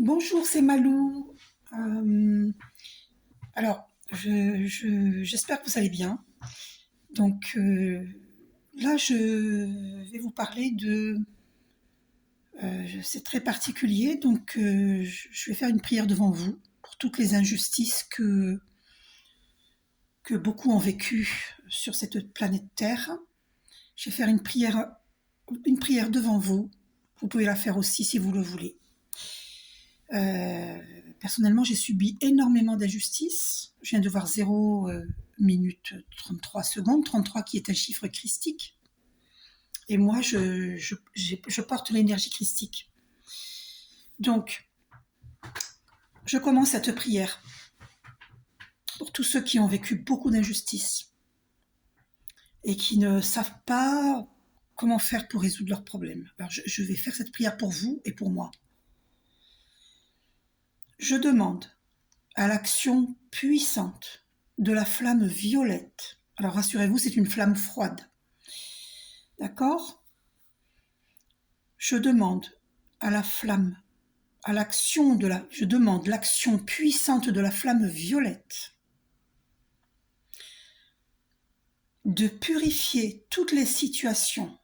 Bonjour, c'est Malou. Euh, j'espère que vous allez bien. Donc là, je vais vous parler c'est très particulier, donc je vais faire une prière devant vous pour toutes les injustices que beaucoup ont vécues sur cette planète Terre. Je vais faire une prière devant vous. Vous pouvez la faire aussi si vous le voulez. Euh, Personnellement, j'ai subi énormément d'injustices. Je viens de voir 0 minute 33 secondes, 33 qui est un chiffre christique. Et moi, je porte l'énergie christique. Donc, je commence cette prière pour tous ceux qui ont vécu beaucoup d'injustices et qui ne savent pas comment faire pour résoudre leurs problèmes. Alors, je vais faire cette prière pour vous et pour moi. Je demande à l'action puissante de la flamme violette. Alors rassurez-vous, c'est une flamme froide. D'accord ? Je demande à la flamme, je demande l'action puissante de la flamme violette de purifier toutes les situations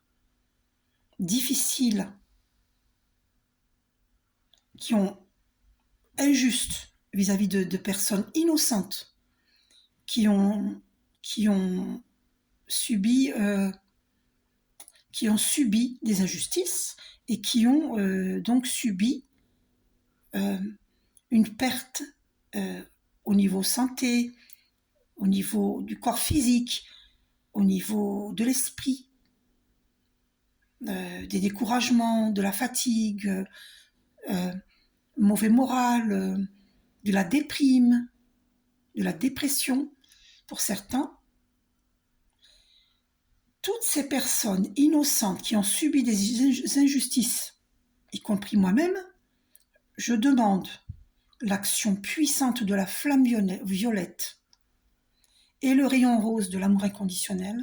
difficiles qui ont injustes vis-à-vis de personnes innocentes qui ont subi des injustices et qui ont donc subi une perte au niveau santé, au niveau du corps physique, au niveau de l'esprit, des découragements, de la fatigue, mauvais moral, de la déprime, de la dépression pour certains. Toutes ces personnes innocentes qui ont subi des injustices, y compris moi-même, je demande l'action puissante de la flamme violette et le rayon rose de l'amour inconditionnel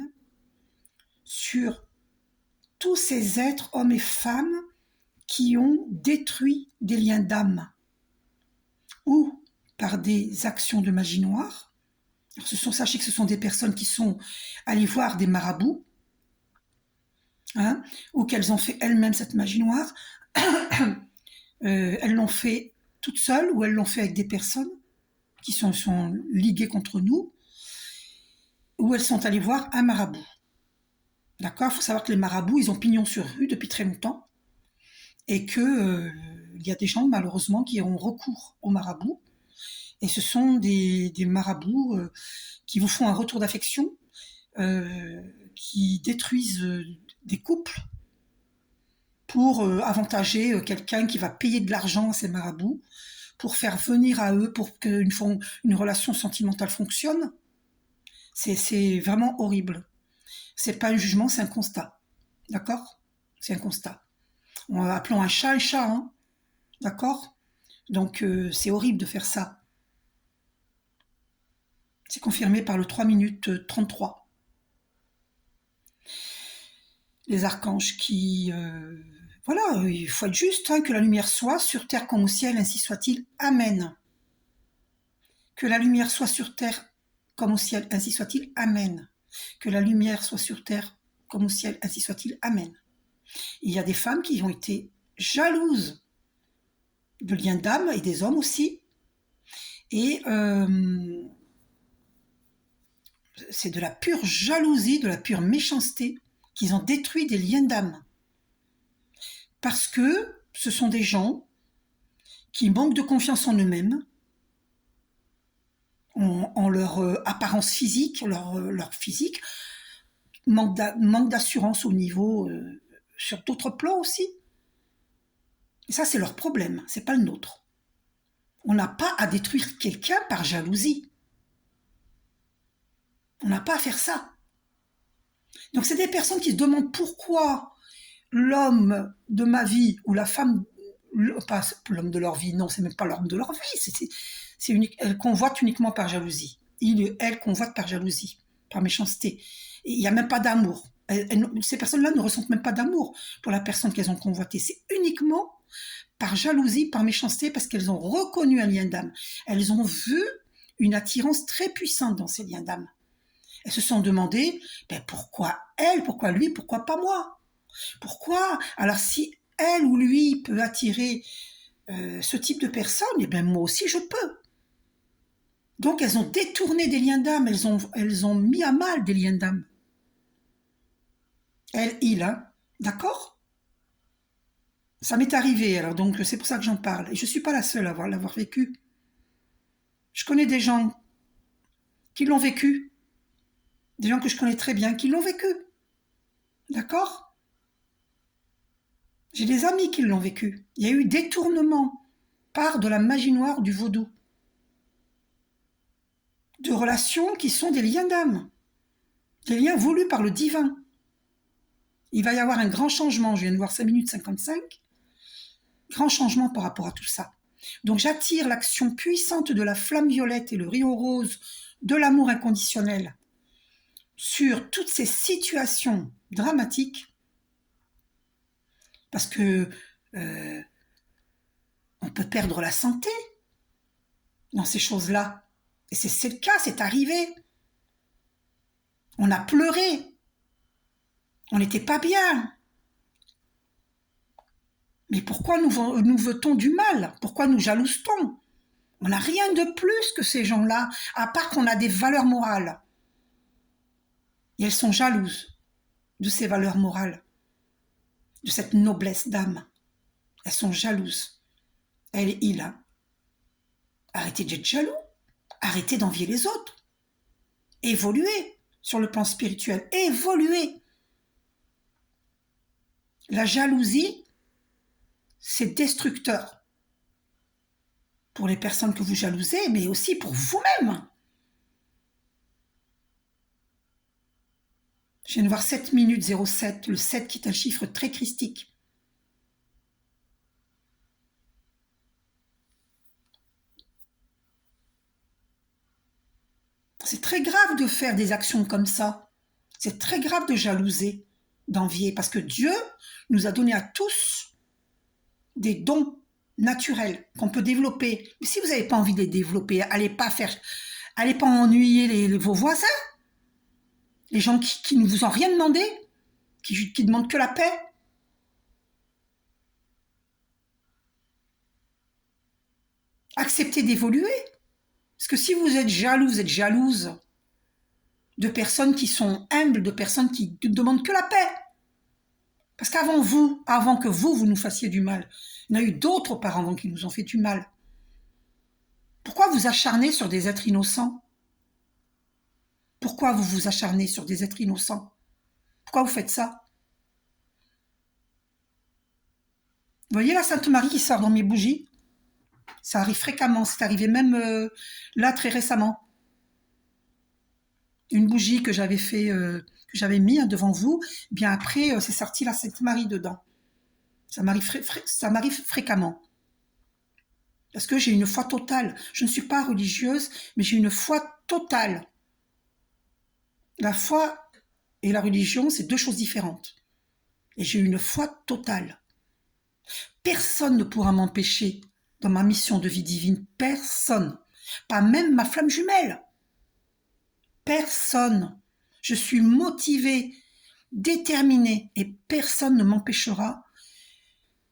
sur tous ces êtres, hommes et femmes, qui ont détruit des liens d'âme ou par des actions de magie noire. Sachez que ce sont des personnes qui sont allées voir des marabouts, ou qu'elles ont fait elles-mêmes cette magie noire. Elles l'ont fait toutes seules ou elles l'ont fait avec des personnes qui sont liguées contre nous, ou elles sont allées voir un marabout. D'accord ? Il faut savoir que les marabouts, ils ont pignon sur rue depuis très longtemps et que il y a des gens, malheureusement, qui ont recours aux marabouts. Et ce sont des marabouts qui vous font un retour d'affection, qui détruisent des couples pour avantager quelqu'un qui va payer de l'argent à ces marabouts, pour faire venir à eux, pour qu'une relation sentimentale fonctionne. C'est vraiment horrible. C'est pas un jugement, c'est un constat. D'accord ? C'est un constat. Appelons un chat, hein. D'accord ? Donc c'est horrible de faire ça. C'est confirmé par le 3 minutes 33. Les archanges qui... voilà, il faut être juste, que la lumière soit sur terre comme au ciel, ainsi soit-il. Amen. Que la lumière soit sur terre comme au ciel, ainsi soit-il. Amen. Que la lumière soit sur terre comme au ciel, ainsi soit-il. Amen. Il y a des femmes qui ont été jalouses de liens d'âme et des hommes aussi. Et c'est de la pure jalousie, de la pure méchanceté qu'ils ont détruit des liens d'âme. Parce que ce sont des gens qui manquent de confiance en eux-mêmes, en leur apparence physique, leur physique, manque d'assurance au niveau, sur d'autres plans aussi. Et ça, c'est leur problème, c'est pas le nôtre. On n'a pas à détruire quelqu'un par jalousie. On n'a pas à faire ça. Donc c'est des personnes qui se demandent pourquoi l'homme de ma vie ou la femme, pas l'homme de leur vie, non, c'est même pas l'homme de leur vie, c'est unique, elles convoitent uniquement par jalousie. Elles convoitent par jalousie, par méchanceté. Il n'y a même pas d'amour. Ces personnes-là ne ressentent même pas d'amour pour la personne qu'elles ont convoitée. C'est uniquement par jalousie, par méchanceté, parce qu'elles ont reconnu un lien d'âme. Elles ont vu une attirance très puissante dans ces liens d'âme. Elles se sont demandé, pourquoi elle, pourquoi lui, pourquoi pas moi? Pourquoi? Alors si elle ou lui peut attirer ce type de personne, moi aussi je peux. Donc elles ont détourné des liens d'âme, elles ont mis à mal des liens d'âme. Elle, il, hein, d'accord? Ça m'est arrivé, alors donc c'est pour ça que j'en parle. Et je ne suis pas la seule à l'avoir vécu. Je connais des gens qui l'ont vécu, des gens que je connais très bien qui l'ont vécu. D'accord? J'ai des amis qui l'ont vécu. Il y a eu détournement par de la magie noire du vaudou. De relations qui sont des liens d'âme. Des liens voulus par le divin. Il va y avoir un grand changement. Je viens de voir 5 minutes 55. Grand changement par rapport à tout ça. Donc j'attire l'action puissante de la flamme violette et le rio rose de l'amour inconditionnel sur toutes ces situations dramatiques parce que on peut perdre la santé dans ces choses-là. Et c'est le cas, c'est arrivé. On a pleuré. On n'était pas bien. Mais pourquoi nous veut-on du mal? Pourquoi nous jalouse-t-on? On n'a rien de plus que ces gens-là, à part qu'on a des valeurs morales. Et elles sont jalouses de ces valeurs morales, de cette noblesse d'âme. Elles sont jalouses. Elle et il. Hein. Arrêtez d'être jaloux. Arrêtez d'envier les autres. Évoluez sur le plan spirituel. Évoluez. La jalousie, c'est destructeur pour les personnes que vous jalousez, mais aussi pour vous-même. Je viens de voir 7 minutes 07, le 7 qui est un chiffre très christique. C'est très grave de faire des actions comme ça. C'est très grave de jalouser, d'envier, parce que Dieu nous a donné à tous des dons naturels qu'on peut développer. Mais si vous n'avez pas envie de les développer, allez pas ennuyer vos voisins, les gens qui ne vous ont rien demandé, qui demandent que la paix. Acceptez d'évoluer. Parce que si vous êtes jalouse de personnes qui sont humbles, de personnes qui ne demandent que la paix. Parce avant que vous nous fassiez du mal, il y en a eu d'autres auparavant qui nous ont fait du mal. Pourquoi vous acharnez sur des êtres innocents? Pourquoi vous vous acharnez sur des êtres innocents? Pourquoi vous faites ça? Vous voyez la Sainte Marie qui sort dans mes bougies? Ça arrive fréquemment, c'est arrivé même là très récemment. Une bougie que j'avais que j'avais mis devant vous, bien après c'est sorti la Sainte Marie dedans. Ça m'arrive fréquemment. Parce que j'ai une foi totale. Je ne suis pas religieuse, mais j'ai une foi totale. La foi et la religion, c'est deux choses différentes. Et j'ai une foi totale. Personne ne pourra m'empêcher dans ma mission de vie divine. Personne. Pas même ma flamme jumelle. Personne. Je suis motivée, déterminée, et personne ne m'empêchera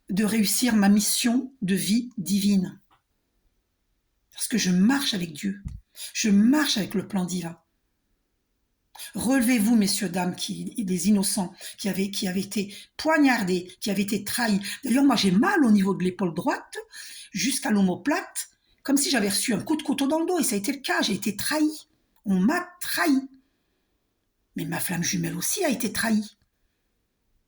de réussir ma mission de vie divine. Parce que je marche avec Dieu. Je marche avec le plan divin. Relevez-vous, messieurs, dames, les innocents, qui avaient été poignardés, qui avaient été trahis. D'ailleurs, moi, j'ai mal au niveau de l'épaule droite, jusqu'à l'omoplate, comme si j'avais reçu un coup de couteau dans le dos. Et ça a été le cas, j'ai été trahi. On m'a trahi. Mais ma flamme jumelle aussi a été trahie.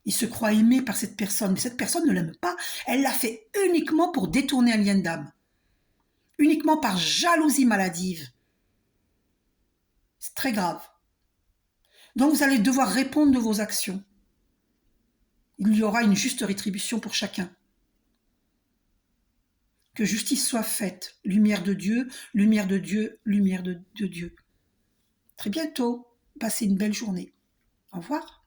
Il se croit aimé par cette personne, mais cette personne ne l'aime pas. Elle l'a fait uniquement pour détourner un lien d'âme. Uniquement par jalousie maladive. C'est très grave. Donc vous allez devoir répondre de vos actions. Il y aura une juste rétribution pour chacun. Que justice soit faite. Lumière de Dieu, lumière de Dieu, lumière de Dieu. Très bientôt. Passez une belle journée. Au revoir.